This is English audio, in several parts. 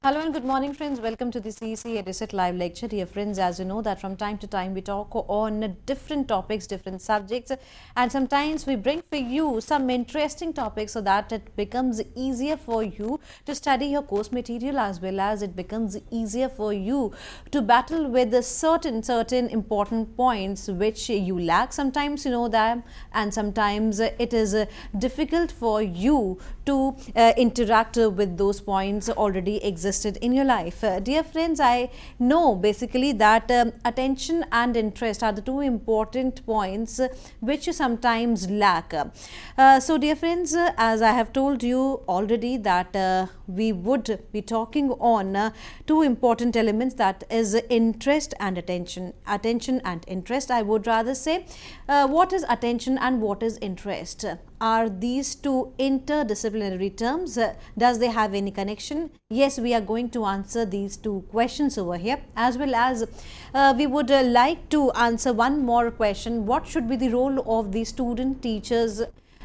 Hello and good morning, friends. Welcome to the CEC-UGC live lecture. Dear friends, as you know that from time to time we talk on different topics, different subjects, and sometimes we bring for you some interesting topics so that it becomes easier for you to study your course material, as well as it becomes easier for you to battle with the certain important points which you lack. Sometimes you know them, and sometimes it is difficult for you to interact with those points already existed in your life. Dear friends, I know basically that attention and interest are the two important points which you sometimes lack. So dear friends, as I have told you already that we would be talking on two important elements, that is interest and attention. Attention and interest, I would rather say. What is attention and what is interest? Are these two interdisciplinary terms? Does they have any connection? Yes, we are going to answer these two questions over here, as well as we would like to answer one more question. What should be the role of the student, teachers,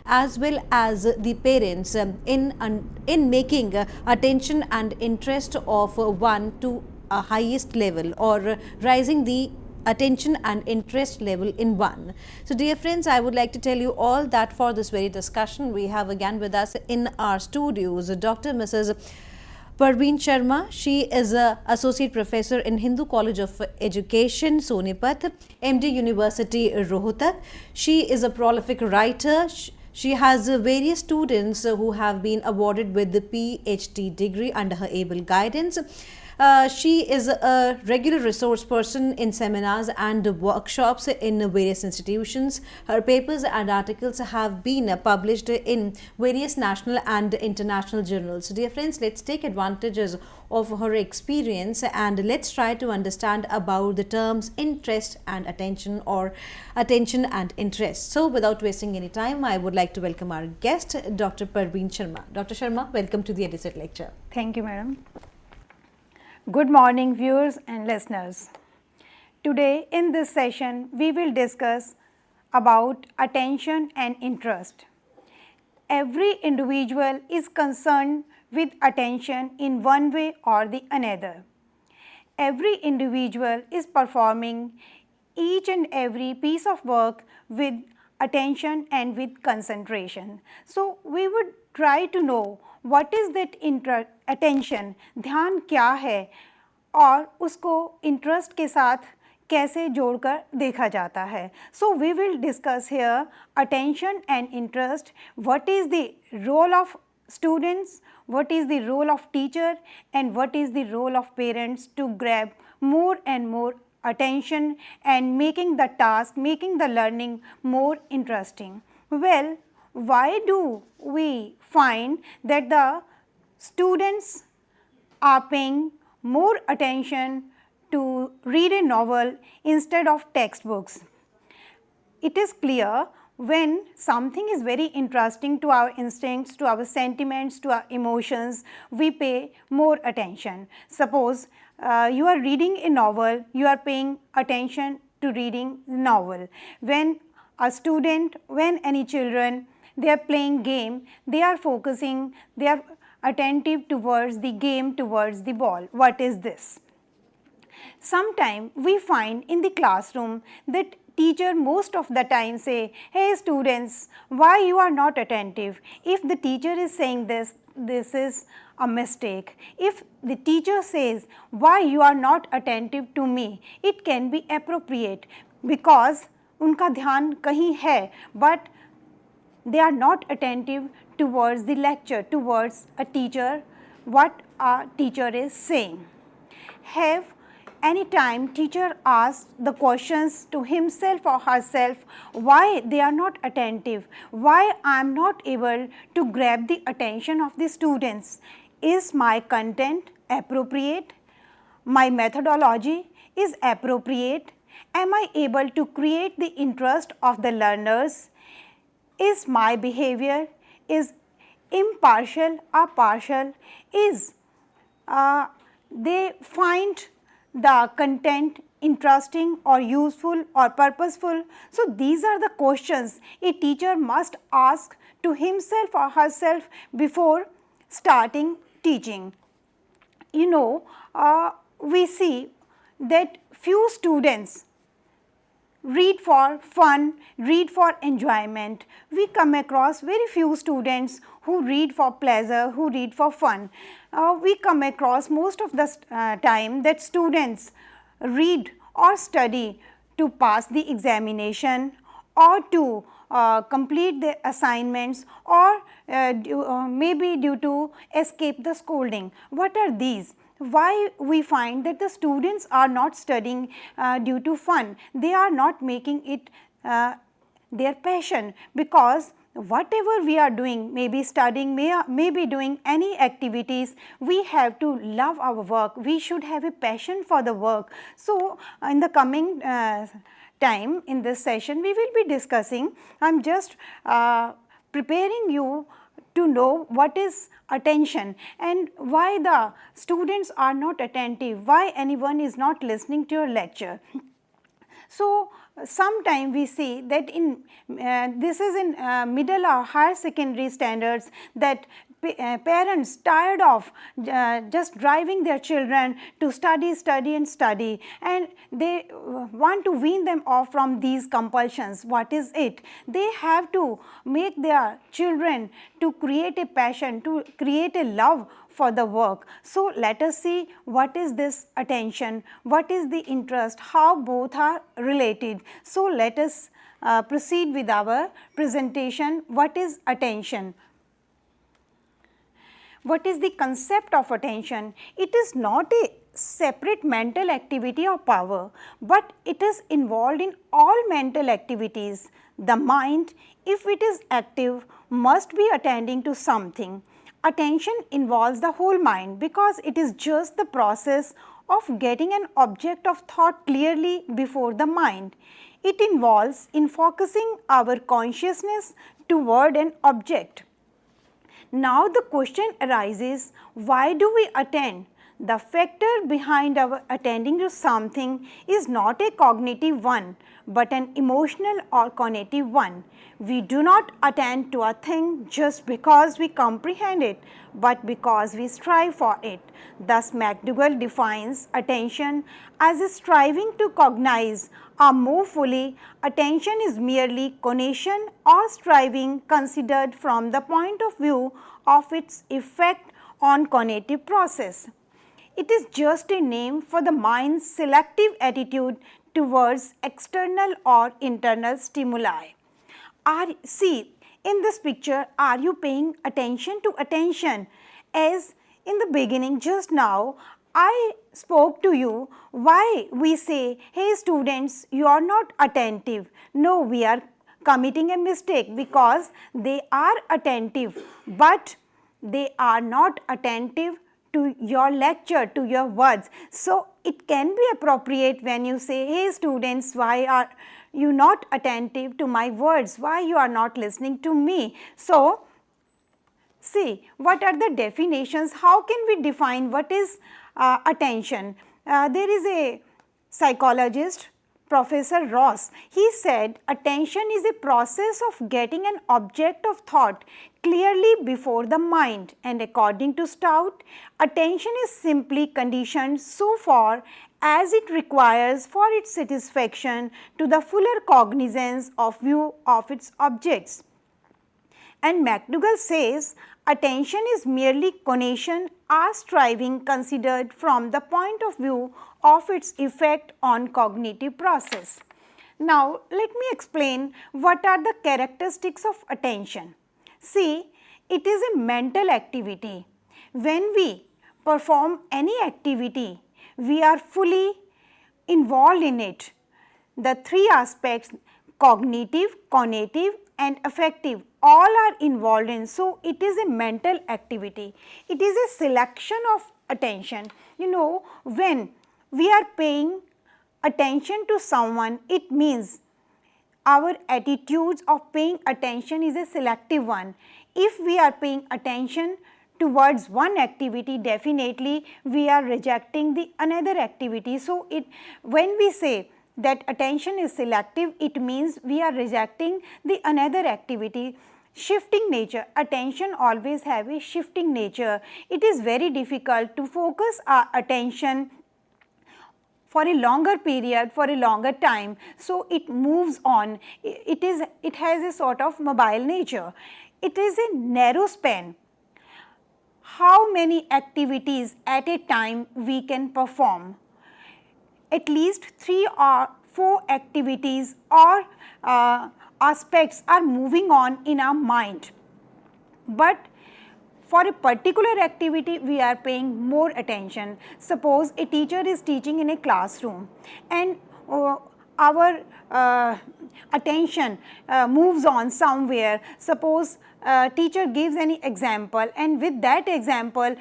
as well as the parents in making attention and interest of one to a highest level, or rising the attention and interest level in one. So dear friends, I would like to tell you all that for this very discussion we have again with us in our studios Dr. Mrs. Parveen Sharma. She is a Associate Professor in Hindu College of Education, Sonipat, MD University, Rohtak. She is a prolific writer. She has various students who have been awarded with the PhD degree under her able guidance. She is a regular resource person in seminars and workshops in various institutions. Her papers and articles have been published in various national and international journals. So dear friends, let's take advantages of her experience and let's try to understand about the terms interest and attention, or attention and interest. So without wasting any time, I would like to welcome our guest, Dr. Parveen Sharma. Dr. Sharma, welcome to the EduSet lecture. Thank you, madam. Good morning, viewers and listeners. Today in this session, we will discuss about attention and interest. Every individual is concerned with attention in one way or the another. Every individual is performing each and every piece of work with attention and with concentration. So we would try to know what is that attention, ध्यान क्या है और उसको interest के साथ कैसे जोड़कर देखा जाता है. So we will discuss here attention and interest, what is the role of students, what is the role of teacher, and what is the role of parents to grab more and more attention and making the task, making the learning more interesting. Well, why do we find that the students are paying more attention to read a novel instead of textbooks? It is clear when something is very interesting to our instincts, to our sentiments, to our emotions, we pay more attention. Suppose you are reading a novel, you are paying attention to reading the novel. When a student, when any children, they are playing game, they are focusing, they are attentive towards the game, towards the ball. What is this? Sometimes we find in the classroom that teacher most of the time say, hey students, why you are not attentive? If the teacher is saying this, this is a mistake. If the teacher says, why you are not attentive to me, it can be appropriate because उनका ध्यान कहीं है, but they are not attentive towards the lecture, towards a teacher, what a teacher is saying. Have any time teacher asks the questions to himself or herself, why they are not attentive, why I am not able to grab the attention of the students? Is my content appropriate? My methodology is appropriate? Am I able to create the interest of the learners? Is my behavior is impartial or partial? Is they find the content interesting or useful or purposeful? So these are the questions a teacher must ask to himself or herself before starting teaching. you know, we see that few students read for fun, read for enjoyment. We come across very few students who read for pleasure, who read for fun. We come across most of the time that students read or study to pass the examination or to complete the assignments, or maybe due to escape the scolding. What are these? Why we find that the students are not studying due to fun? They are not making it their passion, because whatever we are doing, maybe studying, maybe doing any activities, we have to love our work. We should have a passion for the work. So, in the coming time in this session, we will be discussing, I am just preparing you to know what is attention and why the students are not attentive, why anyone is not listening to your lecture. So, sometime we see that in this is in middle or higher secondary standards, that parents tired of just driving their children to study, study and study, and they want to wean them off from these compulsions. What is it? They have to make their children to create a passion, to create a love for the work. So, let us see what is this attention, what is the interest, how both are related. So, let us proceed with our presentation. What is attention? What is the concept of attention? It is not a separate mental activity or power, but it is involved in all mental activities. The mind, if it is active, must be attending to something. Attention involves the whole mind, because it is just the process of getting an object of thought clearly before the mind. It involves in focusing our consciousness toward an object. Now, the question arises, why do we attend? The factor behind our attending to something is not a cognitive one, but an emotional or cognitive one. We do not attend to a thing just because we comprehend it, but because we strive for it. Thus, McDougall defines attention as a striving to cognize, or more fully, attention is merely cognition or striving considered from the point of view of its effect on cognitive process. It is just a name for the mind's selective attitude towards external or internal stimuli. See, in this picture, are you paying attention to attention? As in the beginning, just now, I spoke to you why we say, hey students, you are not attentive. No, we are committing a mistake, because they are attentive, but they are not attentive to your lecture, to your words. So, it can be appropriate when you say, hey students, why are you not attentive to my words? Why you are not listening to me? So, see, what are the definitions? How can we define what is attention? There is a psychologist, Professor Ross. He said attention is a process of getting an object of thought clearly before the mind, and according to Stout, attention is simply conditioned so far as it requires for its satisfaction to the fuller cognizance of view of its objects. And McDougall says attention is merely cognition or striving considered from the point of view of its effect on cognitive process. Now, let me explain what are the characteristics of attention. See, it is a mental activity. When we perform any activity, we are fully involved in it. The three aspects, cognitive, cognitive and affective, all are involved in. So, it is a mental activity. It is a selection of attention. You know, when we are paying attention to someone, it means our attitudes of paying attention is a selective one. If we are paying attention towards one activity, definitely we are rejecting the another activity. So, when we say that attention is selective, it means we are rejecting the another activity. Shifting nature, attention always have a shifting nature. It is very difficult to focus our attention for a longer period, for a longer time. So it moves on. It has a sort of mobile nature. It is a narrow span. How many activities at a time we can perform? At least 3 or 4 activities or aspects are moving on in our mind. But for a particular activity, we are paying more attention. Suppose a teacher is teaching in a classroom and our attention moves on somewhere. Suppose teacher gives any example, and with that example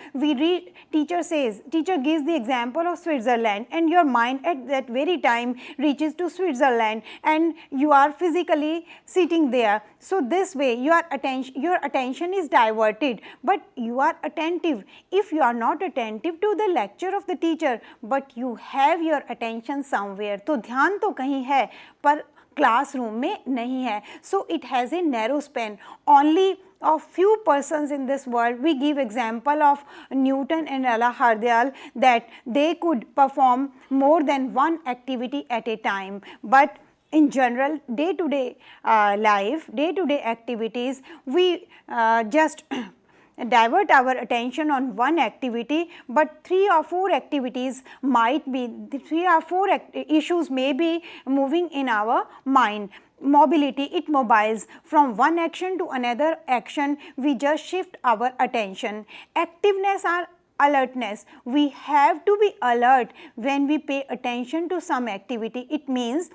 teacher gives the example of Switzerland, and your mind at that very time reaches to Switzerland and you are physically sitting there. So this way your attention is diverted, but you are attentive. If you are not attentive to the lecture of the teacher, but you have your attention somewhere, तो ध्यान तो कहीं है पर classroom में नहीं है. So it has a narrow span. Only a few persons in this world, we give example of Newton and Ella Hardyal, that they could perform more than one activity at a time. But in general, day-to-day life, day-to-day activities, we just divert our attention on one activity, but 3 or 4 activities might be, 3 or 4 issues may be moving in our mind. Mobility, it mobiles from one action to another action, we just shift our attention. Activeness or alertness, we have to be alert when we pay attention to some activity. It means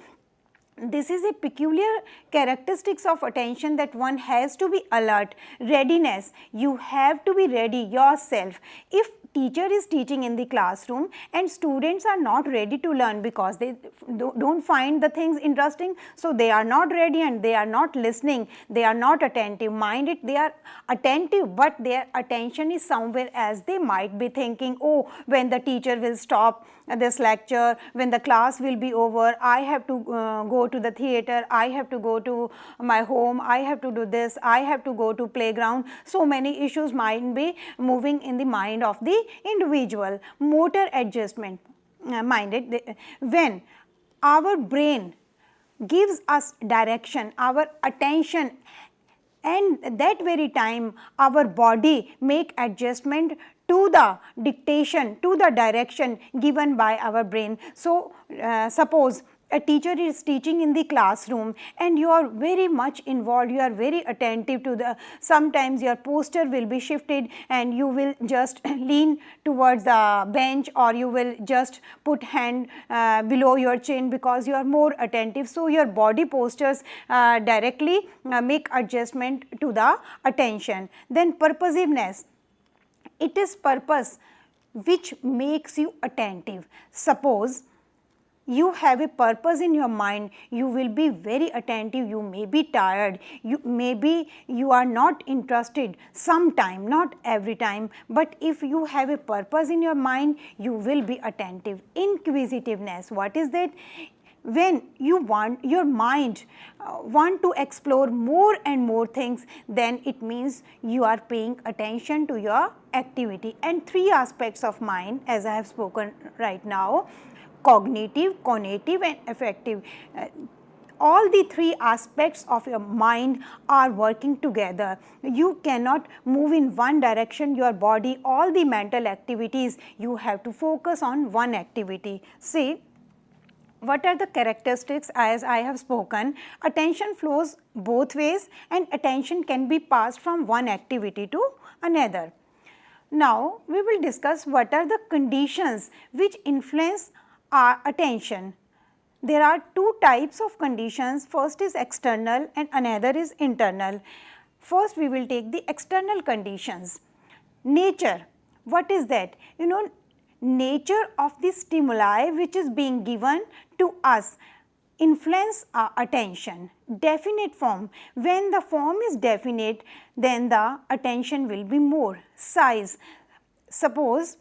this is a peculiar characteristics of attention, that one has to be alert. Readiness, you have to be ready yourself. If teacher is teaching in the classroom and students are not ready to learn because they don't find the things interesting, so they are not ready and they are not listening, they are not attentive. Mind it, they are attentive, but their attention is somewhere else. They might be thinking, oh, when the teacher will stop this lecture, when the class will be over, I have to go to the theater, I have to go to my home, I have to do this, I have to go to playground. So many issues might be moving in the mind of the individual. Motor adjustment, minded, when our brain gives us direction, our attention, and that very time our body make adjustment to the dictation, to the direction given by our brain. So suppose a teacher is teaching in the classroom and you are very much involved, you are very attentive to the, sometimes your posture will be shifted and you will just lean towards the bench, or you will just put hand below your chin because you are more attentive. So your body postures directly make adjustment to the attention. Then purposiveness, it is purpose which makes you attentive. Suppose you have a purpose in your mind, you will be very attentive. You may be tired, you are not interested sometime, not every time, but if you have a purpose in your mind, you will be attentive. Inquisitiveness, what is that? When you want your mind want to explore more and more things, then it means you are paying attention to your activity. And 3 aspects of mind, as I have spoken right now: cognitive, conative and affective. All the 3 aspects of your mind are working together. You cannot move in one direction, your body, all the mental activities, you have to focus on one activity. See, what are the characteristics? As I have spoken, attention flows both ways and attention can be passed from one activity to another. Now, we will discuss what are the conditions which influence our attention. There are 2 types of conditions. First is external and another is internal. First, we will take the external conditions. Nature, what is that? You know, nature of the stimuli which is being given to us influence our attention. Definite form, when the form is definite, then the attention will be more. Size, suppose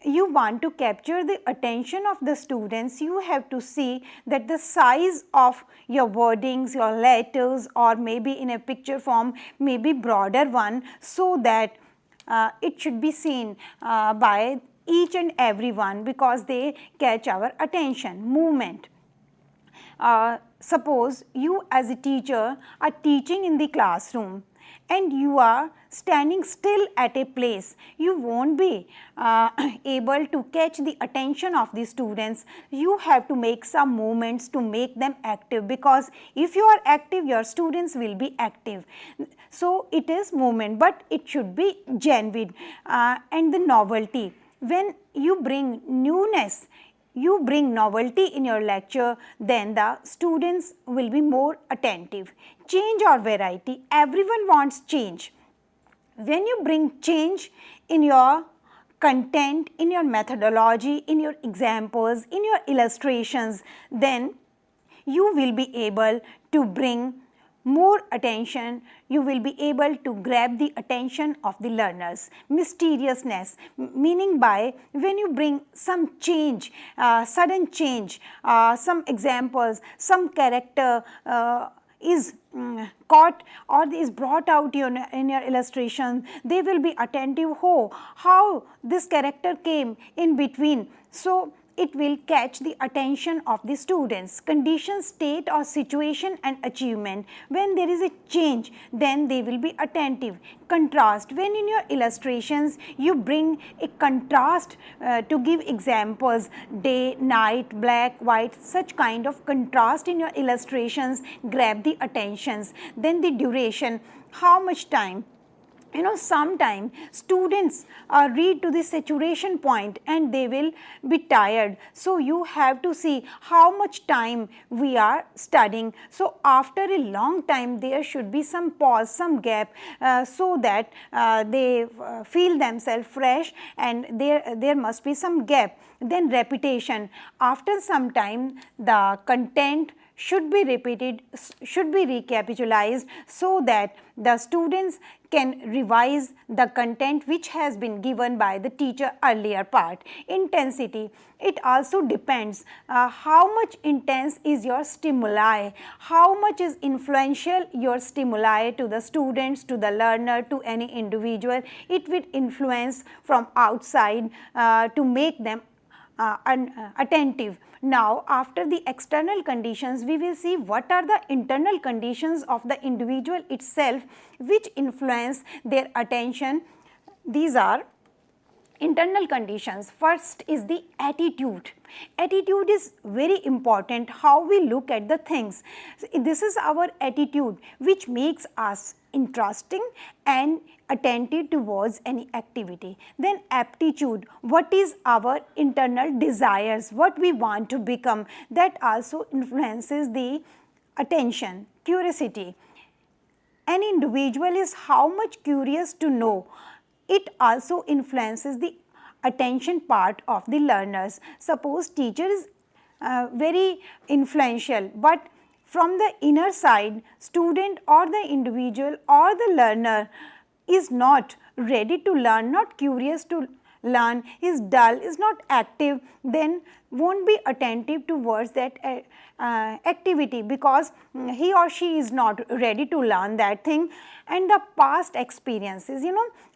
you want to capture the attention of the students, you have to see that the size of your wordings, your letters, or maybe in a picture form, maybe broader one, so that it should be seen by each and every one, because they catch our attention. Movement. Suppose you as a teacher are teaching in the classroom and you are standing still at a place, you won't be able to catch the attention of the students. You have to make some movements to make them active, because if you are active, your students will be active. So it is movement, but it should be genuine. And the novelty. When you bring newness, you bring novelty in your lecture, then the students will be more attentive. Change or variety. Everyone wants change. When you bring change in your content, in your methodology, in your examples, in your illustrations, then you will be able to bring more attention, you will be able to grab the attention of the learners. Mysteriousness, meaning by when you bring some change, sudden change, some examples, some character is caught or is brought out in your illustration, they will be attentive. Oh, how this character came in between. So it will catch the attention of the students. Condition, state or situation and achievement. When there is a change, then they will be attentive. Contrast. When in your illustrations you bring a contrast to give examples, day, night, black, white, such kind of contrast in your illustrations grab the attentions. Then the duration, how much time. Sometimes students read to the saturation point and they will be tired. So you have to see how much time we are studying. So after a long time, there should be some pause, some gap, so that they feel themselves fresh, and there must be some gap. Then repetition. After some time, the content should be repeated, should be recapitalized, so that the students can revise the content which has been given by the teacher earlier part. Intensity. It also depends how much intense is your stimuli, how much is influential your stimuli to the students, to the learner, to any individual. It will influence from outside to make them attentive. Now, after the external conditions, we will see what are the internal conditions of the individual itself which influence their attention. These are internal conditions. First is the attitude. Attitude is very important, how we look at the things. This is our attitude which makes us interesting and attentive towards any activity. Then aptitude, what is our internal desires, what we want to become, that also influences the attention. Curiosity, an individual is how much curious to know, it also influences the attention part of the learners. Suppose teacher is very influential, but from the inner side, student or the individual or the learner is not ready to learn, not curious to learn, is dull, is not active, then won't be attentive towards that activity, because he or she is not ready to learn that thing. And the past experiences,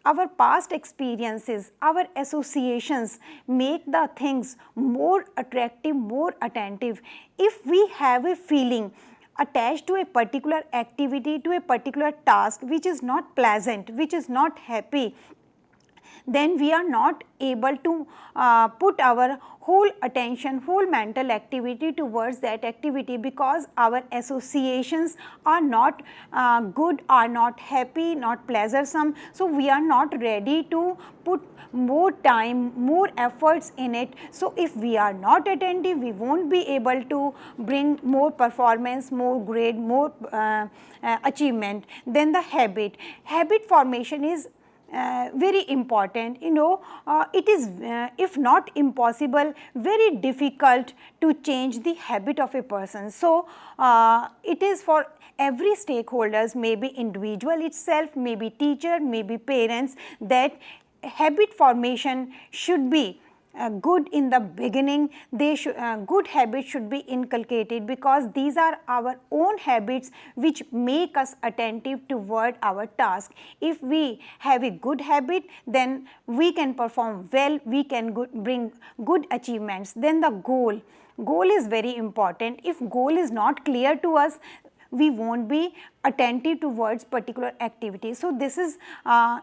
our past experiences, our associations make the things more attractive, more attentive. If we have a feeling attached to a particular activity, to a particular task which is not pleasant, which is not happy, then we are not able to put our whole attention, whole mental activity towards that activity, because our associations are not good, are not happy, not pleasuresome. So we are not ready to put more time, more efforts in it. So if we are not attentive, we won't be able to bring more performance, more grade, more achievement. Then the habit. Habit formation is very important. It is if not impossible, very difficult to change the habit of a person. So it is for every stakeholders, maybe individual itself, maybe teacher, maybe parents, that habit formation should be good in the beginning. They should, good habits should be inculcated, because these are our own habits which make us attentive toward our task. If we have a good habit, then we can perform well, we can bring good achievements. Then the goal is very important. If goal is not clear to us, we won't be attentive towards particular activity. So, this is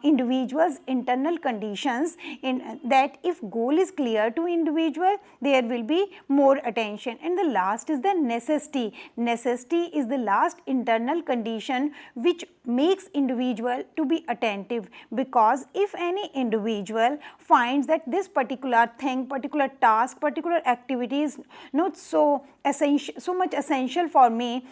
individual's internal conditions, in that if goal is clear to individual, there will be more attention. And the last is the necessity. Necessity is the last internal condition which makes individual to be attentive, because if any individual finds that this particular thing, particular task, particular activity is not so essential, so much essential for me,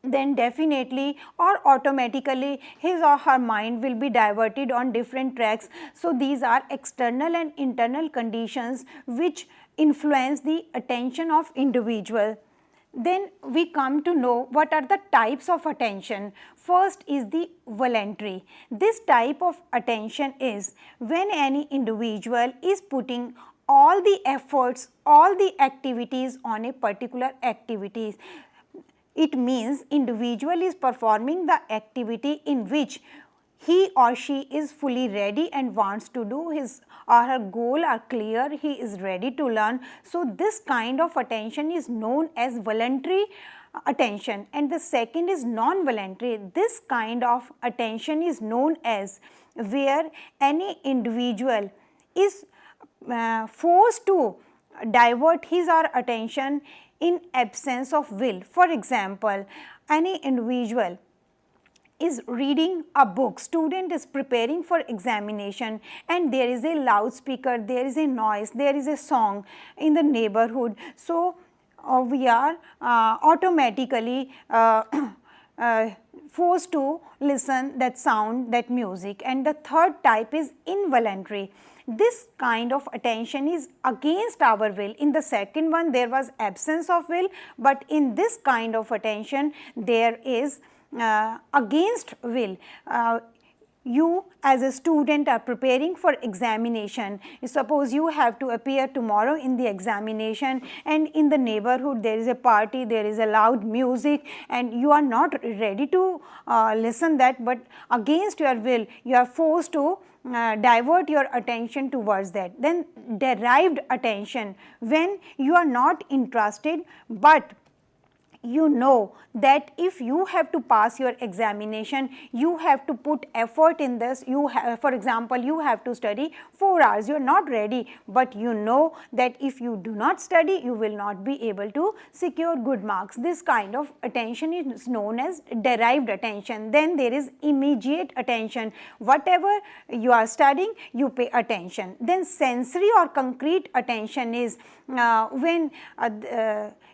then definitely or automatically his or her mind will be diverted on different tracks. So, these are external and internal conditions which influence the attention of individual. Then we come to know what are the types of attention. First is the voluntary. This type of attention is when any individual is putting all the efforts, all the activities on a particular activity. It means individual is performing the activity in which he or she is fully ready and wants to do. His or her goal are clear, he is ready to learn. So, this kind of attention is known as voluntary attention. And the second is non-voluntary. This kind of attention is known as where any individual is forced to divert his or attention in absence of will. For example, any individual is reading a book, student is preparing for examination, and there is a loudspeaker, there is a noise, there is a song in the neighborhood. So, we are automatically forced to listen that sound, that music. And the third type is involuntary. This kind of attention is against our will. In the second one there was absence of will, but in this kind of attention there is against will. You as a student are preparing for examination. Suppose you have to appear tomorrow in the examination, and in the neighborhood there is a party, there is a loud music, and you are not ready to listen that, but against your will you are forced to divert your attention towards that. Then derived attention, when you are not interested, but you know that if you have to pass your examination, you have to put effort in this. You have, for example, you have to study 4 hours, you are not ready, but you know that if you do not study, you will not be able to secure good marks. This kind of attention is known as derived attention. Then there is immediate attention. Whatever you are studying, you pay attention. Then sensory or concrete attention is when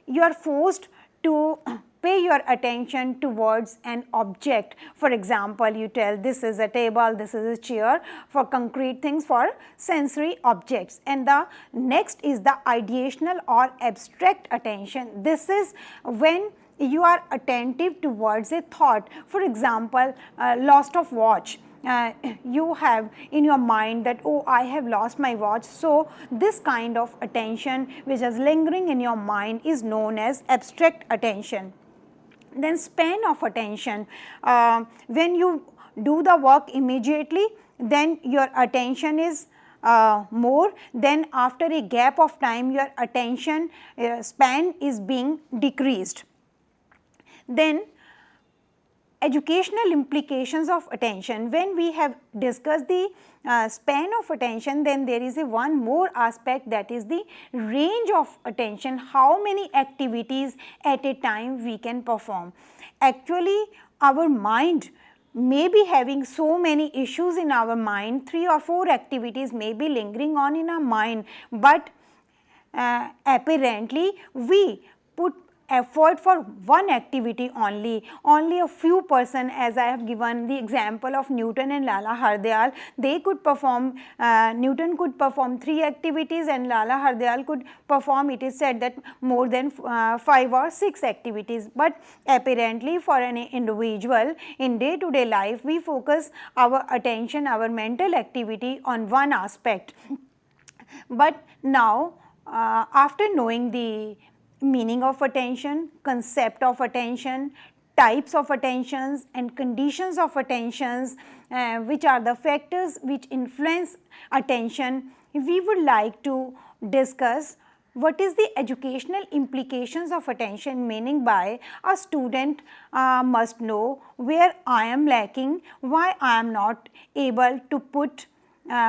you are forced to pay your attention towards an object. For example, you tell this is a table, this is a chair, for concrete things, for sensory objects. And the next is the ideational or abstract attention. This is when you are attentive towards a thought. For example, loss of watch. You have in your mind that, oh, I have lost my watch. So, this kind of attention which is lingering in your mind is known as abstract attention. Then span of attention, when you do the work immediately, then your attention is more. Then after a gap of time, your attention span is being decreased. Then educational implications of attention. When we have discussed the span of attention, then there is a one more aspect, that is the range of attention, how many activities at a time we can perform. Actually, our mind may be having so many issues in our mind, 3 or 4 activities may be lingering on in our mind, but apparently we put effort for one activity only. Only a few person, as I have given the example of Newton and Lala Hardayal, they could perform, Newton could perform 3 activities and Lala Hardayal could perform, it is said that more than 5 or 6 activities. But apparently for an individual in day to day life, we focus our attention, our mental activity on one aspect. But now after knowing the meaning of attention, concept of attention, types of attentions and conditions of attentions, which are the factors which influence attention, we would like to discuss what is the educational implications of attention, meaning by a student must know where I am lacking, why I am not able to put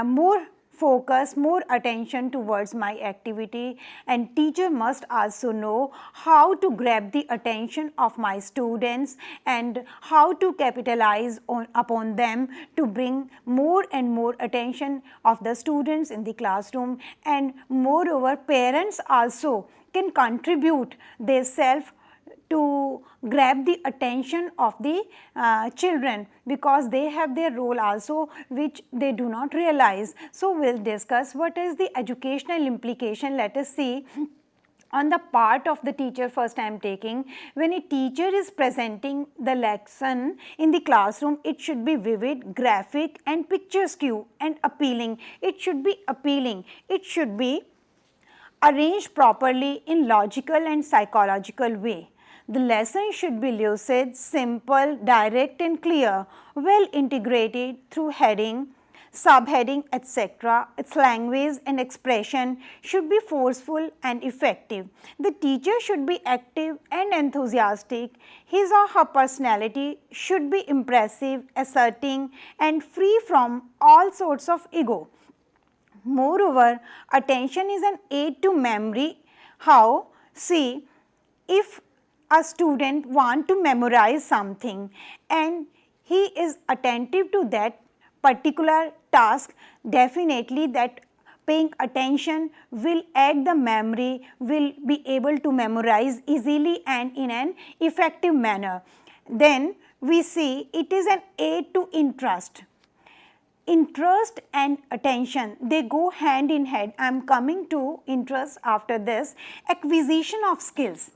more focus, more attention towards my activity, and teacher must also know how to grab the attention of my students and how to capitalize upon them to bring more and more attention of the students in the classroom. And moreover, parents also can contribute their self to grab the attention of the children, because they have their role also which they do not realize. So, we will discuss what is the educational implication. Let us see on the part of the teacher. First I am taking, when a teacher is presenting the lesson in the classroom, it should be vivid, graphic and picturesque and appealing. It should be appealing. It should be arranged properly in logical and psychological way. The lesson should be lucid, simple, direct and clear, well integrated through heading, subheading, etc. Its language and expression should be forceful and effective. The teacher should be active and enthusiastic. His or her personality should be impressive, asserting and free from all sorts of ego. Moreover, attention is an aid to memory. How? See, if a student want to memorize something and he is attentive to that particular task, definitely that paying attention will add the memory, will be able to memorize easily and in an effective manner. Then we see it is an aid to interest. Interest and attention, they go hand in hand. I am coming to interest after this. Acquisition of skills.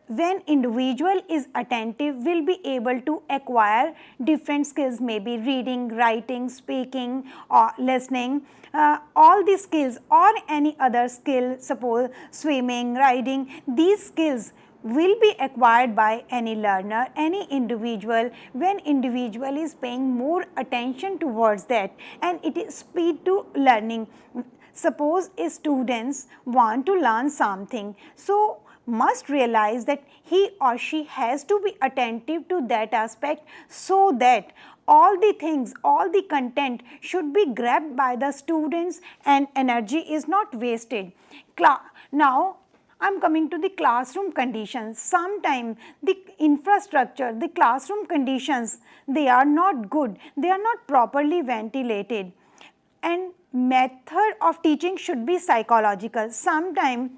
When individual is attentive, will be able to acquire different skills, maybe reading, writing, speaking or listening, all these skills or any other skill, suppose swimming, riding, these skills will be acquired by any learner, any individual, when individual is paying more attention towards that, and it is speed to learning. Suppose students want to learn something, so must realize that he or she has to be attentive to that aspect, so that all the things, all the content should be grabbed by the students and energy is not wasted. Now, I am coming to the classroom conditions. Sometimes the infrastructure, the classroom conditions, they are not good, they are not properly ventilated, and method of teaching should be psychological. Sometimes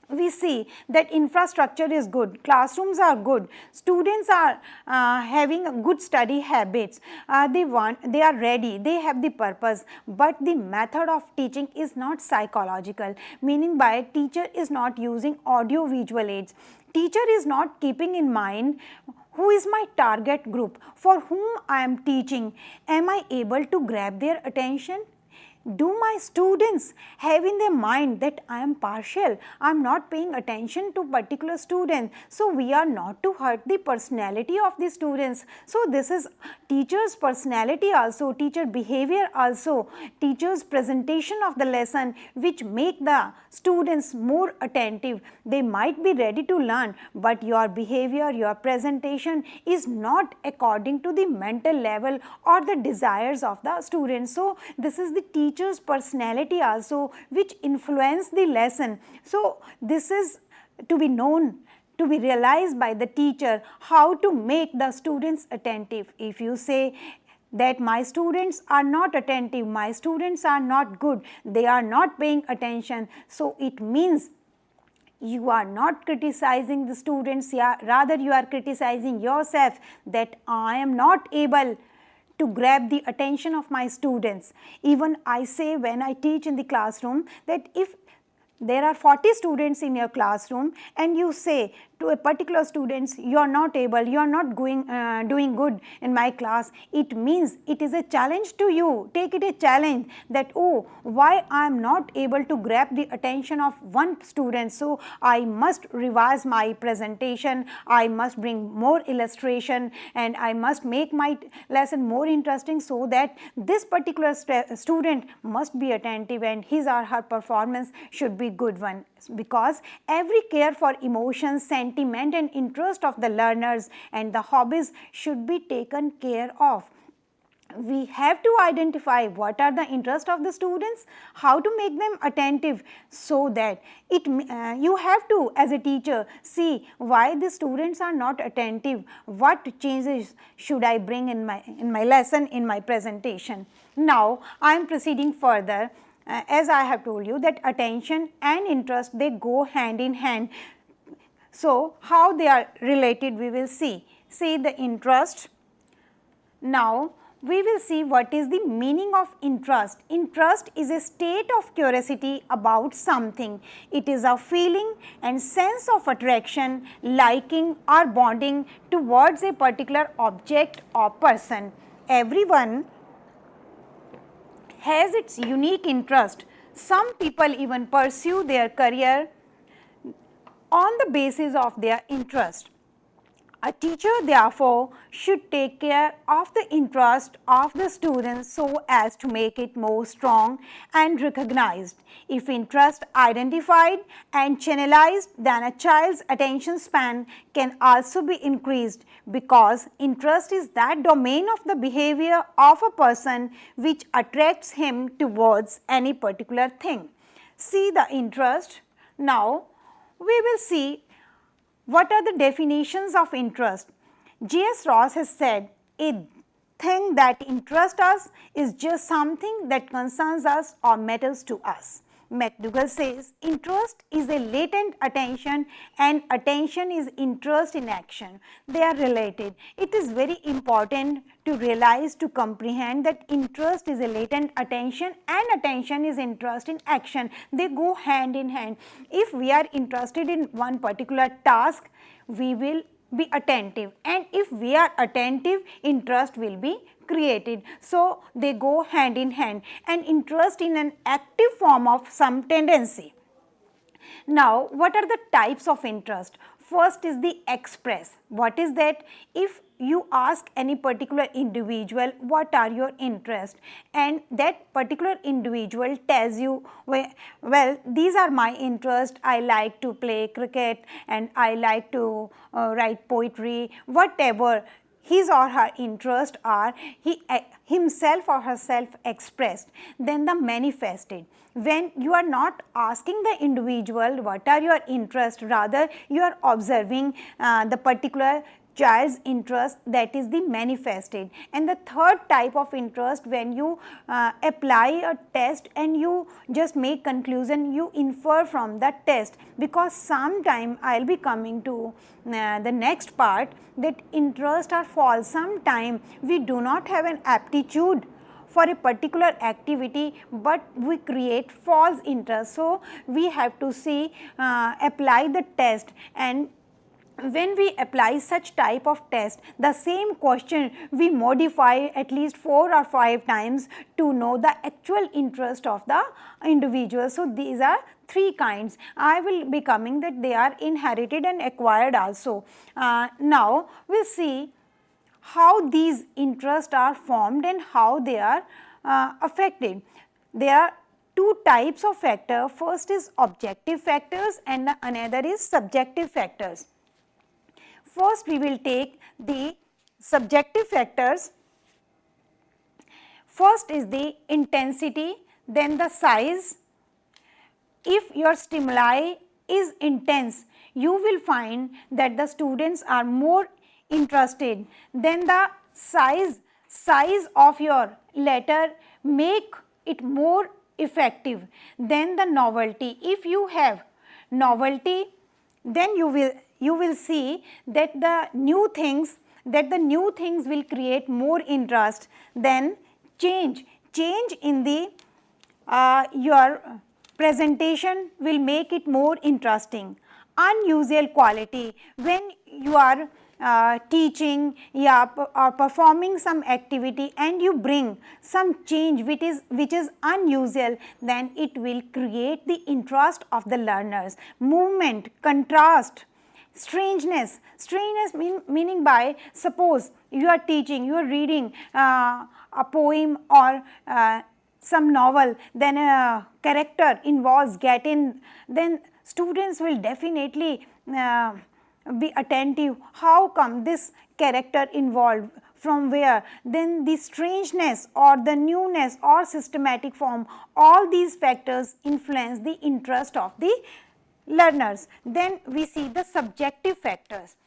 we see that infrastructure is good, classrooms are good, students are having a good study habits, they are ready, they have the purpose, but the method of teaching is not psychological, meaning by teacher is not using audio visual aids, teacher is not keeping in mind who is my target group, for whom I am teaching, am I able to grab their attention? Do my students have in their mind that I am partial, I am not paying attention to particular student, so we are not to hurt the personality of the students. So this is teacher's personality also, teacher behavior also, teacher's presentation of the lesson which make the students more attentive. They might be ready to learn, but your behavior, your presentation is not according to the mental level or the desires of the students. So this is the teacher's personality also which influence the lesson. So this is to be known, to be realized by the teacher, how to make the students attentive. If you say that my students are not attentive, my students are not good, they are not paying attention, so it means you are not criticizing the students, rather you are criticizing yourself, that I am not able to grab the attention of my students. Even I say when I teach in the classroom that if there are 40 students in your classroom and you say to a particular students, you are not able, you are not doing good in my class, it means it is a challenge to you. Take it a challenge that, oh, why I am not able to grab the attention of one student, so I must revise my presentation, I must bring more illustration, and I must make my lesson more interesting so that this particular student must be attentive and his or her performance should be good one. Because every care for emotions, sentiment and interest of the learners and the hobbies should be taken care of. We have to identify what are the interests of the students, how to make them attentive, so that you have to, as a teacher, see why the students are not attentive, what changes should I bring in my lesson, in my presentation. Now I am proceeding further. As I have told you that attention and interest, they go hand in hand. So how they are related, we will see. See the interest. Now we will see what is the meaning of interest. Interest is a state of curiosity about something. It is a feeling and sense of attraction, liking or bonding towards a particular object or person. Everyone has its unique interest. Some people even pursue their career on the basis of their interest. A teacher therefore should take care of the interest of the students so as to make it more strong and recognized. If interest identified and channelized, then a child's attention span can also be increased, because interest is that domain of the behavior of a person which attracts him towards any particular thing. See the interest. Now we will see what are the definitions of interest. J.S. Ross has said, a thing that interests us is just something that concerns us or matters to us. McDougall says, interest is a latent attention and attention is interest in action. They are related. It is very important to realize, to comprehend that interest is a latent attention and attention is interest in action. They go hand in hand. If we are interested in one particular task, we will be attentive, and if we are attentive, interest will be created. So they go hand in hand, and interest in an active form of some tendency. Now what are the types of interest? First is the express. What is that? If you ask any particular individual what are your interests, and that particular individual tells you, well, these are my interests, I like to play cricket and I like to write poetry, whatever his or her interests are, he himself or herself expressed, then the manifested. When you are not asking the individual what are your interests, rather you are observing the particular child's interest, that is the manifested. And the third type of interest, when you apply a test and you just make conclusion, you infer from the test, because sometime I will be coming to the next part, that interest are false. Sometime we do not have an aptitude for a particular activity, but we create false interest. So we have to see, apply the test, and when we apply such type of test, the same question we modify at least 4 or 5 times to know the actual interest of the individual. So these are 3 kinds. I will be coming that they are inherited and acquired also. Now we will see how these interests are formed and how they are affected. There are 2 types of factor. First is objective factors and the another is subjective factors. First we will take the subjective factors. First is the intensity, then the size. If your stimuli is intense, you will find that the students are more interested. Then the size of your letter make it more effective. Then the novelty. If you have novelty, then you will see that the new things will create more interest. Then change in the your Presentation will make it more interesting. Unusual quality, when you are teaching, or performing some activity and you bring some change which is unusual, then it will create the interest of the learners. Movement, contrast, strangeness. Meaning by, suppose you are teaching, you are reading a poem or some novel, then a character involves get in, then students will definitely be attentive. How come this character involved, from where, then the strangeness or the newness or systematic form, all these factors influence the interest of the learners. Then we see the subjective factors,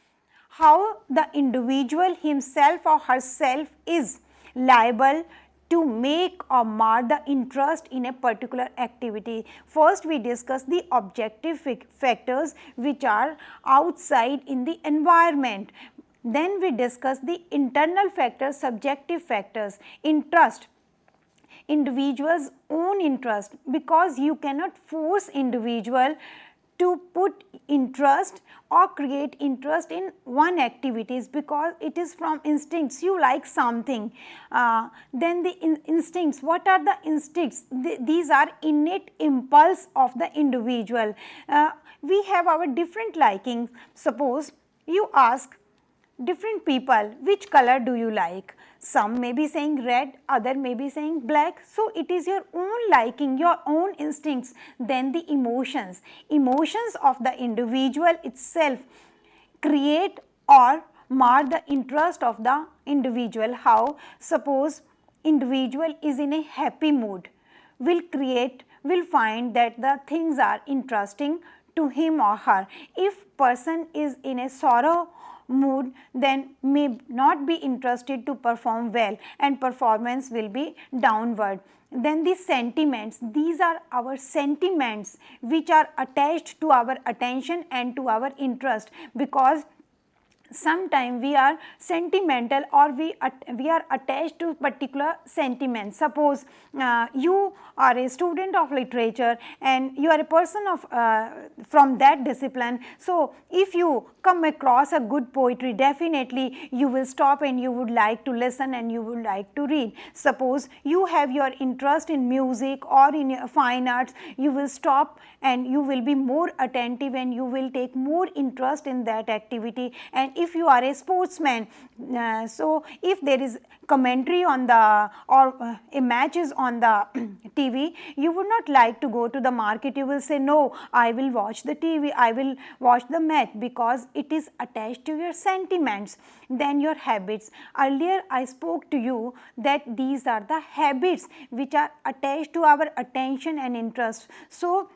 how the individual himself or herself is liable to make or mar the interest in a particular activity. First we discuss the objective factors which are outside in the environment. Then we discuss the internal factors, subjective factors, interest, individual's own interest, because you cannot force individual to put interest or create interest in one activities, because it is from instincts. You like something, then the instincts, what are the instincts? These are innate impulse of the individual. We have our different likings. Suppose you ask different people, which color do you like? Some may be saying red, other may be saying black. So it is your own liking, your own instincts. Then the emotions of the individual itself create or mar the interest of the individual. How? Suppose individual is in a happy mood, will find that the things are interesting to him or her. If person is in a sorrow mood, then may not be interested to perform well, and performance will be downward. Then the sentiments, these are our sentiments which are attached to our attention and to our interest, because sometimes we are sentimental or we are attached to particular sentiments. Suppose you are a student of literature and you are a person of from that discipline. So if you come across a good poetry, definitely you will stop and you would like to listen and you would like to read. Suppose you have your interest in music or in fine arts, you will stop and you will be more attentive and you will take more interest in that activity. And if you are a sportsman, so if there is commentary on the or matches on the TV, you would not like to go to the market. You will say, no, I will watch the TV, I will watch the match, because it is attached to your sentiments. Then your habits. Earlier I spoke to you that these are the habits which are attached to our attention and interest. So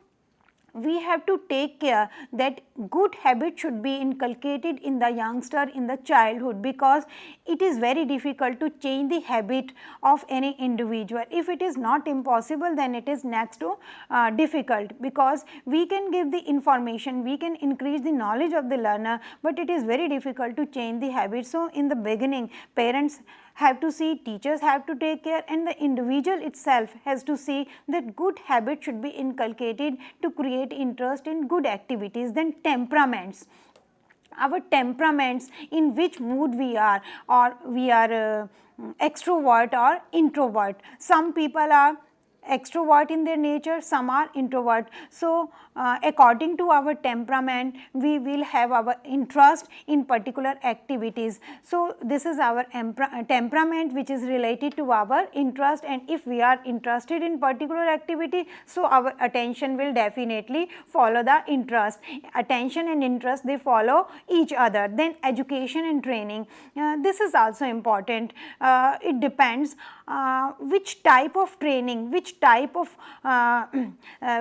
we have to take care that good habit should be inculcated in the youngster in the childhood, because it is very difficult to change the habit of any individual. If it is not impossible, then it is next to difficult, because we can give the information, we can increase the knowledge of the learner, but it is very difficult to change the habit. So in the beginning, parents have to see, teachers have to take care, and the individual itself has to see that good habit should be inculcated to create interest in good activities. Then temperaments. Our temperaments, in which mood we are, or we are extrovert or introvert. Some people are extrovert in their nature, some are introvert. So according to our temperament, we will have our interest in particular activities. So this is our temperament which is related to our interest, and if we are interested in particular activity, so our attention will definitely follow the interest. Attention and interest, they follow each other. Then education and training, this is also important. It depends which type of training, which type of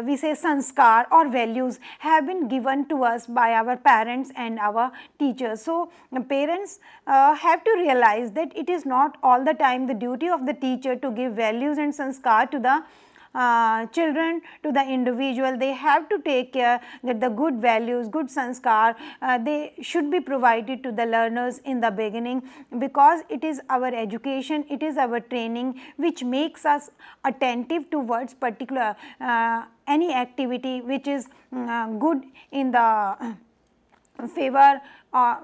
we say sanskar or values have been given to us by our parents and our teachers. So parents have to realize that it is not all the time the duty of the teacher to give values and sanskar to the children to the individual, they have to take care that the good values, good sanskar, they should be provided to the learners in the beginning, because it is our education, it is our training which makes us attentive towards particular any activity which is good in the favor,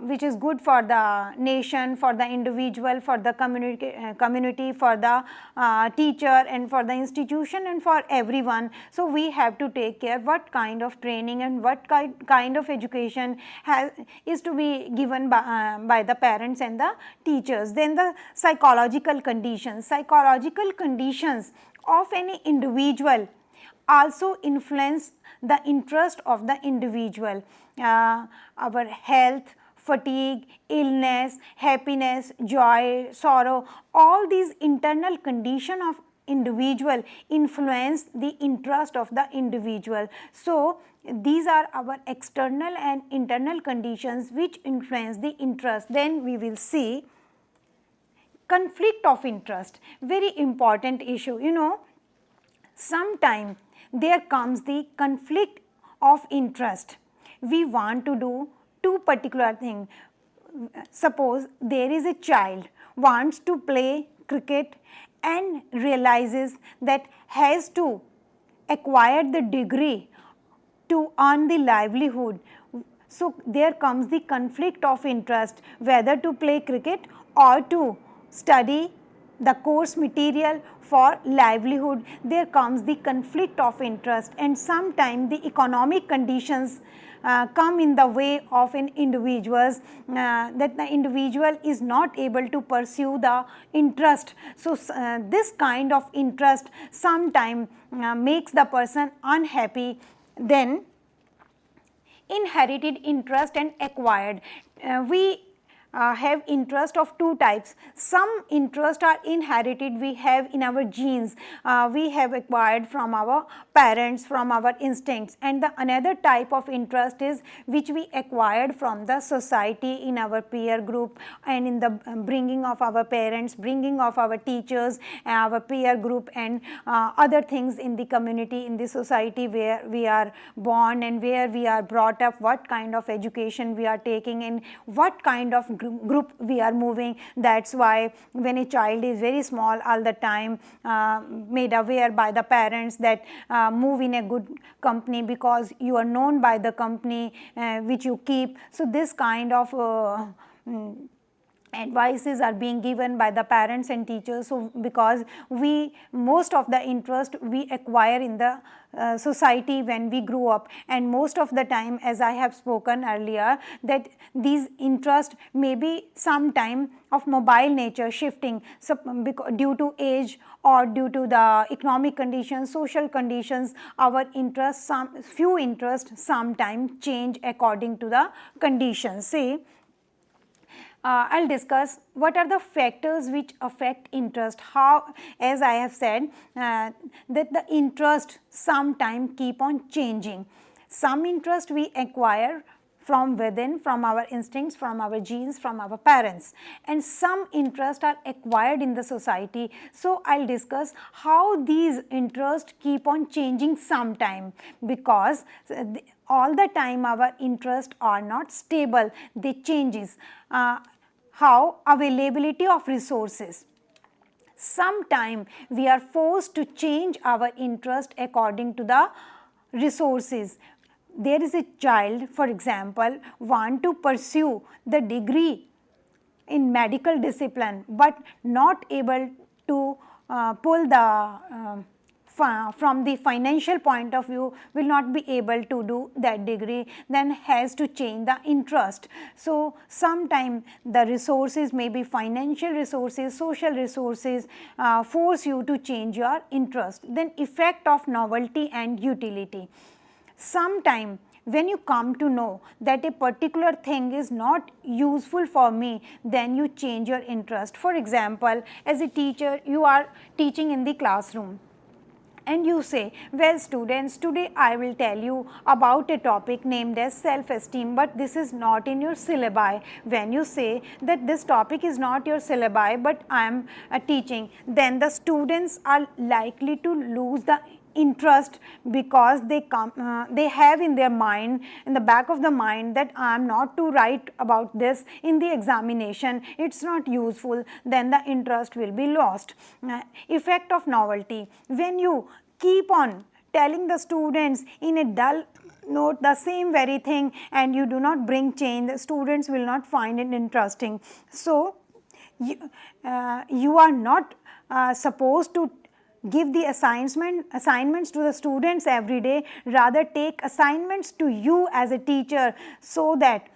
which is good for the nation, for the individual, for the community, for the teacher, and for the institution, and for everyone. So, we have to take care what kind of training and what kind of education is to be given by the parents and the teachers. Then the psychological conditions of any individual also influence the interest of the individual. Our health, fatigue, illness, happiness, joy, sorrow, all these internal condition of individual influence the interest of the individual. So, these are our external and internal conditions which influence the interest. Then we will see conflict of interest, very important issue. Sometime there comes the conflict of interest. We want to do two particular things. Suppose there is a child wants to play cricket and realizes that has to acquire the degree to earn the livelihood. So, there comes the conflict of interest whether to play cricket or to study the course material for livelihood. There comes the conflict of interest, and sometimes the economic conditions come in the way of an individuals, that the individual is not able to pursue the interest. So, this kind of interest sometimes makes the person unhappy. Then inherited interest and acquired. We have interest of two types. Some interest are inherited, we have in our genes, we have acquired from our parents, from our instincts, and the another type of interest is which we acquired from the society, in our peer group, and in the bringing of our parents, bringing of our teachers, our peer group, and other things in the community, in the society where we are born and where we are brought up, what kind of education we are taking and what kind of group we are moving. That is why when a child is very small, all the time made aware by the parents that move in a good company because you are known by the company which you keep. So, this kind of advices are being given by the parents and teachers. So, because we most of the interest we acquire in the society when we grew up, and most of the time, as I have spoken earlier, that these interest may be sometime of mobile nature, shifting, so due to age or due to the economic conditions, social conditions, our interest, few interest sometime change according to the conditions. Say, I will discuss what are the factors which affect interest. How, as I have said, that the interest sometime keep on changing. Some interest we acquire from within, from our instincts, from our genes, from our parents, and some interest are acquired in the society. So, I will discuss how these interests keep on changing sometime, because all the time our interests are not stable, they changes. How availability of resources. Sometime we are forced to change our interest according to the resources. There is a child, for example, want to pursue the degree in medical discipline, but not able to pull the from the financial point of view, will not be able to do that degree, then has to change the interest. So, sometime the resources may be financial resources, social resources force you to change your interest. Then effect of novelty and utility. Sometime when you come to know that a particular thing is not useful for me, then you change your interest. For example, as a teacher, you are teaching in the classroom, and you say, well students, today I will tell you about a topic named as self-esteem, but this is not in your syllabi. When you say that this topic is not your syllabi, but I am teaching, then the students are likely to lose the interest, because they have in their mind, in the back of the mind, that I am not to write about this in the examination, it's not useful, then the interest will be lost. Effect of novelty: when you keep on telling the students in a dull note the same very thing and you do not bring change, the students will not find it interesting. So you are not supposed to give the assignments to the students every day, rather take assignments to you as a teacher, so that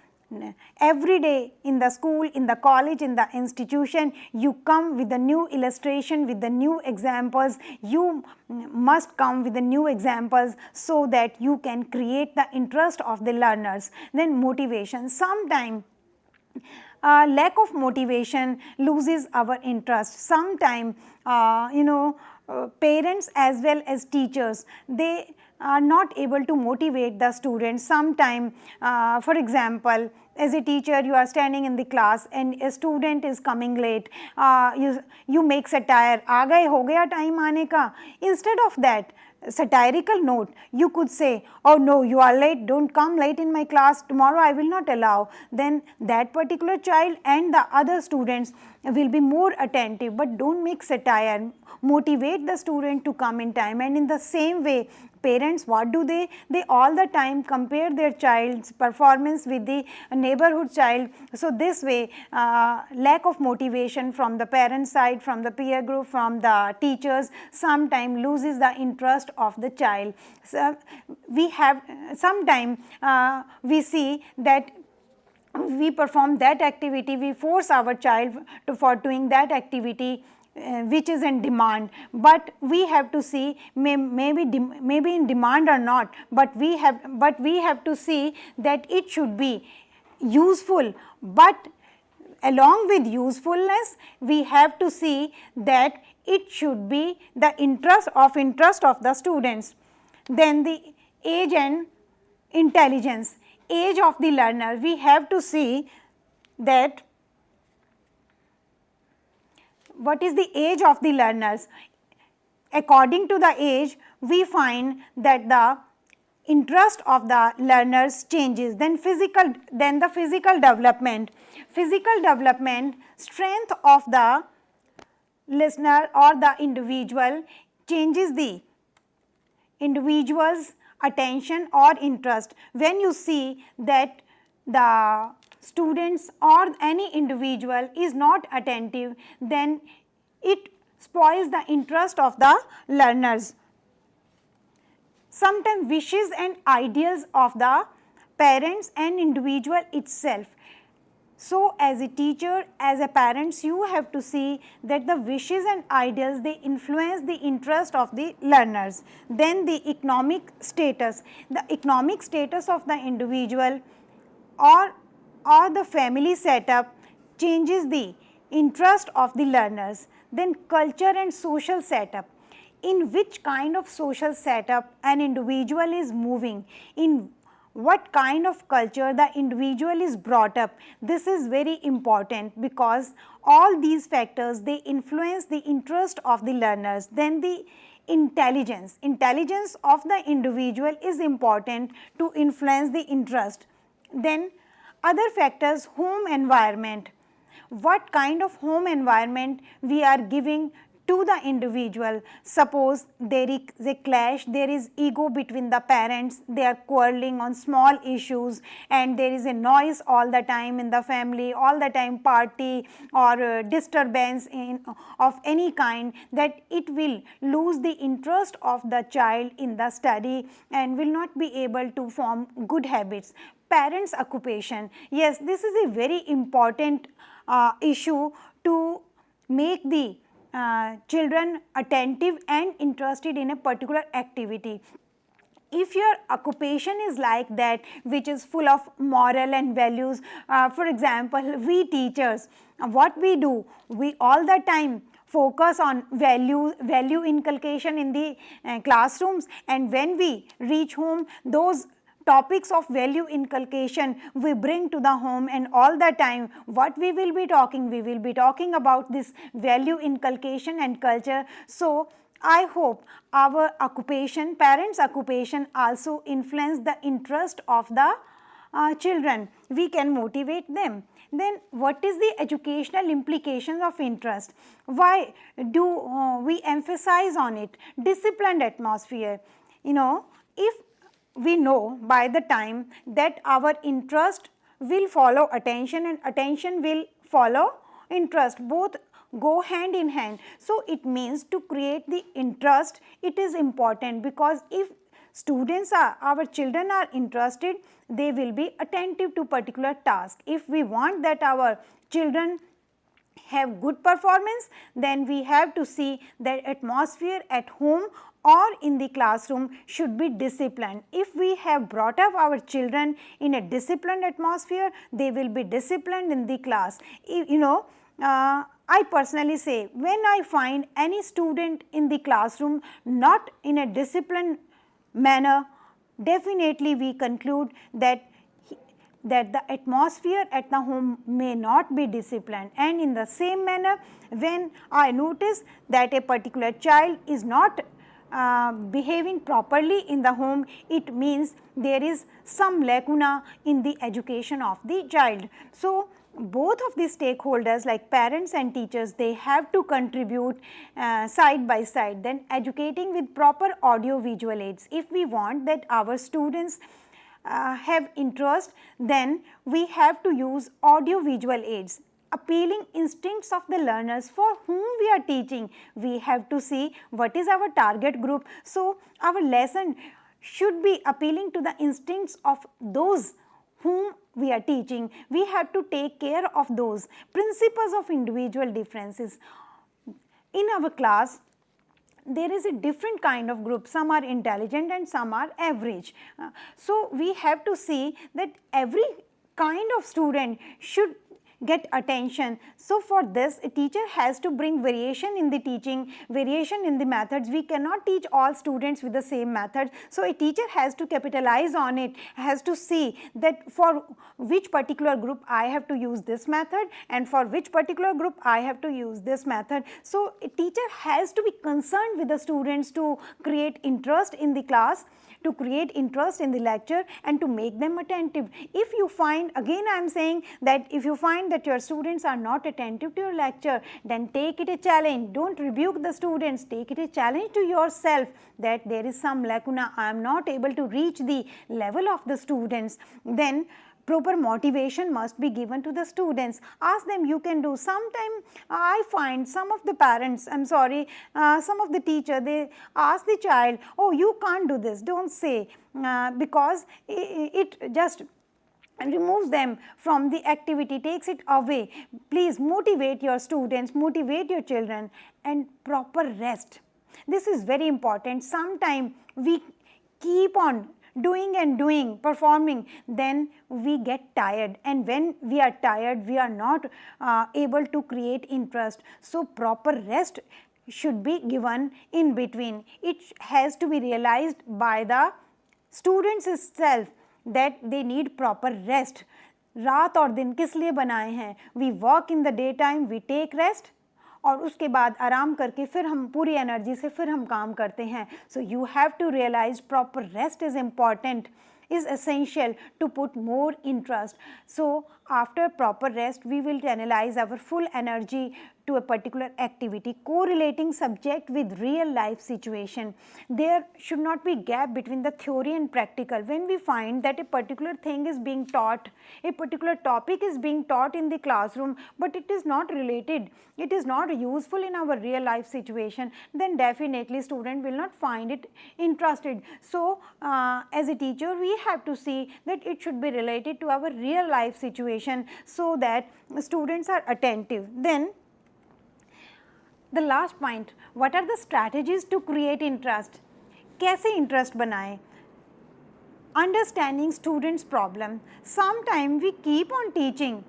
every day in the school, in the college, in the institution, you come with the new illustration, with the new examples. You must come with the new examples so that you can create the interest of the learners. Then motivation: sometimes lack of motivation loses our interest. Sometimes parents as well as teachers, they are not able to motivate the students. Sometime, for example, as a teacher, you are standing in the class and a student is coming late, you make satire, aa gaye, ho gaya time aane ka. Instead of that satirical note, you could say, oh no, you are late, don't come late in my class, tomorrow I will not allow. Then that particular child and the other students will be more attentive. But don't make satire, motivate the student to come in time. And in the same way, parents, what do? They all the time compare their child's performance with the neighborhood child. So this way, lack of motivation from the parent side, from the peer group, from the teachers, sometimes loses the interest of the child. So we have sometimes we see that we perform that activity, we force our child for doing that activity which is in demand, but we have to see, maybe in demand or not, but we have to see that it should be useful. But along with usefulness, we have to see that it should be the interest of the students. Then the age and intelligence, age of the learner, we have to see that what is the age of the learners. According to the age, we find that the interest of the learners changes. Then the physical development, strength of the listener or the individual changes the individual's attention or interest. When you see that the students or any individual is not attentive, then it spoils the interest of the learners. Sometimes wishes and ideals of the parents and individual itself. So as a teacher, as a parents, you have to see that the wishes and ideals, they influence the interest of the learners. Then the economic status, of the individual or the family setup changes the interest of the learners. Then culture and social setup, in which kind of social setup an individual is moving, in what kind of culture the individual is brought up. This is very important, because all these factors, they influence the interest of the learners. Then the intelligence of the individual is important to influence the interest. Then other factors, home environment, what kind of home environment we are giving to the individual. Suppose there is a clash, there is ego between the parents, they are quarreling on small issues, and there is a noise all the time in the family, all the time party or disturbance of any kind, that it will lose the interest of the child in the study and will not be able to form good habits. Parents' occupation, yes, this is a very important issue to make the children attentive and interested in a particular activity. If your occupation is like that, which is full of moral and values, for example, we teachers, what we do, we all the time focus on value inculcation in the classrooms, and when we reach home, those topics of value inculcation we bring to the home, and all the time what we will be talking about this value inculcation and culture. So I hope our occupation, parents' occupation also influence the interest of the children. We can motivate them. Then what is the educational implications of interest? Why do we emphasize on it? Disciplined atmosphere. If we know by the time that our interest will follow attention and attention will follow interest, both go hand in hand. So, it means to create the interest, it is important, because if our children are interested, they will be attentive to particular task. If we want that our children have good performance, then we have to see that atmosphere at home or in the classroom should be disciplined. If we have brought up our children in a disciplined atmosphere, they will be disciplined in the class. I personally say, when I find any student in the classroom not in a disciplined manner, definitely we conclude that the atmosphere at the home may not be disciplined. And in the same manner, when I notice that a particular child is not behaving properly in the home, it means there is some lacuna in the education of the child. So, both of the stakeholders like parents and teachers, they have to contribute side by side, then educating with proper audio visual aids. If we want that our students have interest, then we have to use audio visual aids. Appealing instincts of the learners for whom we are teaching, we have to see what is our target group. So, our lesson should be appealing to the instincts of those whom we are teaching. We have to take care of those principles of individual differences. In our class, there is a different kind of group, some are intelligent and some are average. So, we have to see that every kind of student should get attention. So, for this a teacher has to bring variation in the teaching, variation in the methods. We cannot teach all students with the same method. So, a teacher has to capitalize on it, has to see that for which particular group I have to use this method and for which particular group I have to use this method. So, a teacher has to be concerned with the students to create interest in the class, to create interest in the lecture and to make them attentive. If you find, again I am saying that if you find that your students are not attentive to your lecture, then take it a challenge. Don't rebuke the students, take it a challenge to yourself that there is some lacuna, I am not able to reach the level of the students. Then proper motivation must be given to the students. Ask them, you can do. Sometimes I find some of the parents, some of the teacher, they ask the child, oh, you can't do this, don't say, because it just removes them from the activity, takes it away. Please motivate your students, motivate your children, and proper rest. This is very important. Sometimes we keep on doing and doing, performing, then we get tired, and when we are tired, we are not able to create interest. So, proper rest should be given in between. It has to be realized by the students itself that they need proper rest. रात और दिन किस लिए बनाए हैं? We work in the daytime, we take rest, और उसके बाद आराम करके फिर हम पूरी एनर्जी से फिर हम काम करते हैं. So you have to realise proper rest is important, is essential to put more interest. So, after proper rest, we will channelize our full energy to a particular activity, correlating subject with real life situation. There should not be gap between the theory and practical. When we find that a particular thing is being taught, a particular topic is being taught in the classroom, but it is not related, it is not useful in our real life situation, then definitely student will not find it interested. So, as a teacher, we have to see that it should be related to our real life situation so that students are attentive. Then, the last point, what are the strategies to create interest? कैसे interest बनाएं? Understanding students' problem. Sometimes we keep on teaching,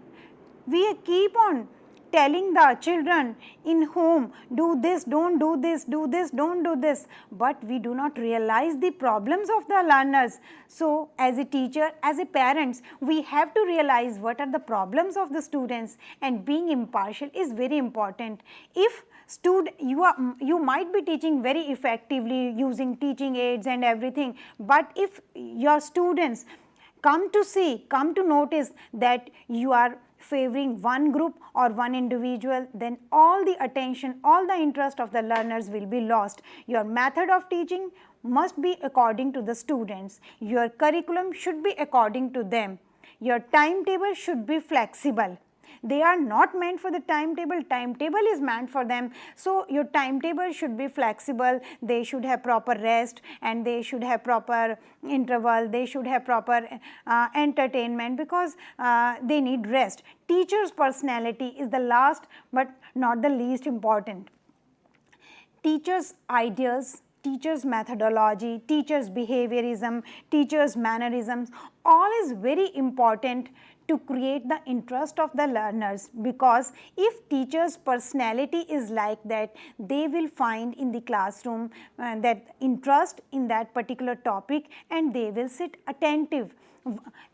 we keep on telling the children in home, do this, don't do this, do this, don't do this, but we do not realize the problems of the learners. So, as a teacher, as a parents, we have to realize what are the problems of the students, and being impartial is very important. If You might be teaching very effectively using teaching aids and everything, but if your students come to notice that you are favoring one group or one individual, then all the attention, all the interest of the learners will be lost. Your method of teaching must be according to the students. Your curriculum should be according to them. Your timetable should be flexible. They are not meant for the timetable is meant for them. So, your timetable should be flexible, they should have proper rest and they should have proper interval, they should have proper entertainment, because they need rest. Teacher's personality is the last but not the least important. Teachers' ideas, teachers' methodology, teachers' behaviorism, teachers' mannerisms, all is very important to create the interest of the learners, because if teachers' personality is like that, they will find in the classroom that interest in that particular topic and they will sit attentive.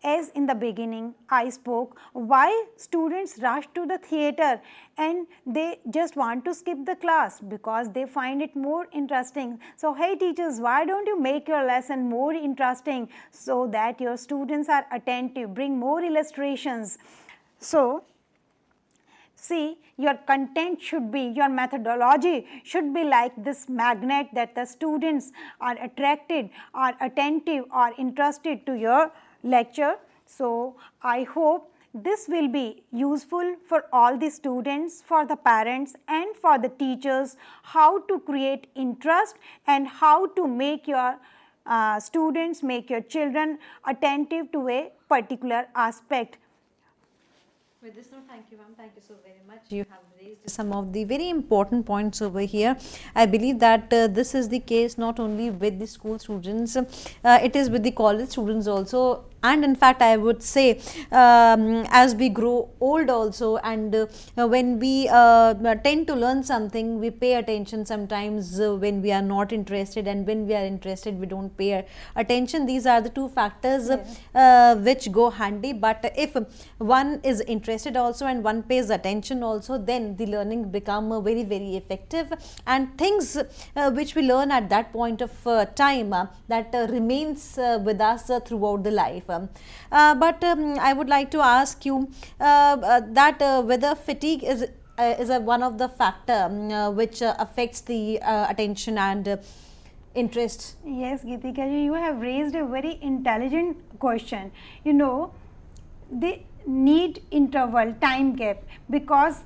As in the beginning I spoke, why students rush to the theater and they just want to skip the class? Because they find it more interesting. So, hey teachers, why don't you make your lesson more interesting so that your students are attentive, bring more illustrations. So, see, your content should be, your methodology should be like this magnet, that the students are attracted, are attentive, are interested to your lecture. So, I hope this will be useful for all the students, for the parents and for the teachers, how to create interest and how to make your students, make your children attentive to a particular aspect. With this note, thank you ma'am, thank you so very much. You have raised some of the very important points over here. I believe that this is the case not only with the school students, it is with the college students also. And in fact, I would say as we grow old also, and when we tend to learn something, we pay attention sometimes when we are not interested, and when we are interested, we don't pay attention. These are the two factors which go handy. But if one is interested also and one pays attention also, then the learning become very, very effective, and things which we learn at that point of time that remains with us throughout the life. But I would like to ask you that whether fatigue is one of the factor which affects the attention and interest. Yes, Geetika ji, you have raised a very intelligent question. You know, they need interval, time gap, because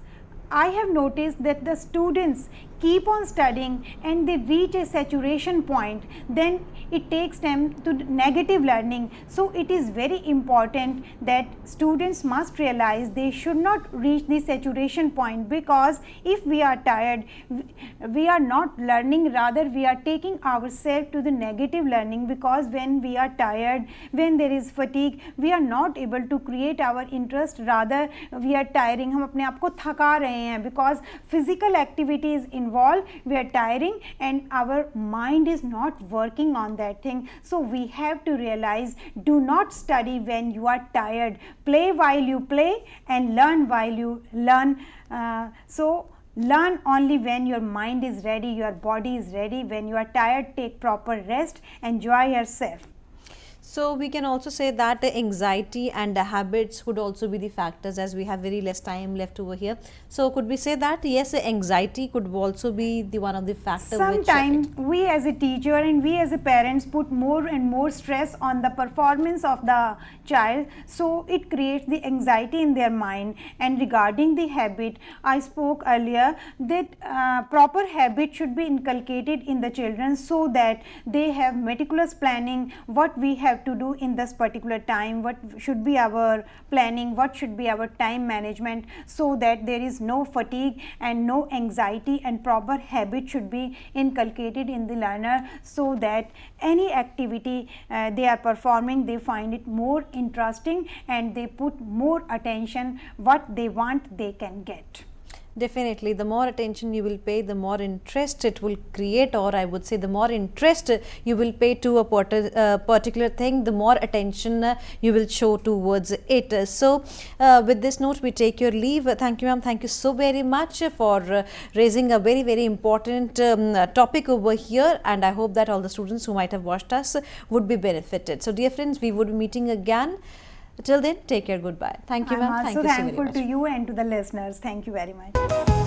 I have noticed that the students keep on studying and they reach a saturation point, then it takes them to negative learning. So, it is very important that students must realize they should not reach the saturation point, because if we are tired, we are not learning, rather we are taking ourselves to the negative learning, because when we are tired, when there is fatigue, we are not able to create our interest, rather we are tiring, हम अपने आप को थका रहे हैं, because physical activity is involved, we are tiring and our mind is not working on that thing. So, we have to realize, do not study when you are tired, play while you play and learn while you learn. So, learn only when your mind is ready, your body is ready. When you are tired, take proper rest, enjoy yourself. So, we can also say that anxiety and habits could also be the factors, as we have very less time left over here. So, could we say that yes, anxiety could also be the one of the factors? Sometimes we as a teacher and we as a parents put more and more stress on the performance of the child. So, it creates the anxiety in their mind. And regarding the habit, I spoke earlier that proper habit should be inculcated in the children, so that they have meticulous planning, what we have to do in this particular time, what should be our planning, what should be our time management, so that there is no fatigue and no anxiety, and proper habit should be inculcated in the learner, so that any activity they are performing, they find it more interesting and they put more attention, what they want they can get. Definitely, the more attention you will pay, the more interest it will create, or I would say the more interest you will pay to a particular thing, the more attention you will show towards it. So, with this note, we take your leave. Thank you, ma'am. Thank you so very much for raising a very, very important topic over here, and I hope that all the students who might have watched us would be benefited. So, dear friends, we would be meeting again. Till then, take care. Goodbye. Thank you, ma'am. Thank you so very much. I'm also thankful to you and to the listeners. Thank you very much.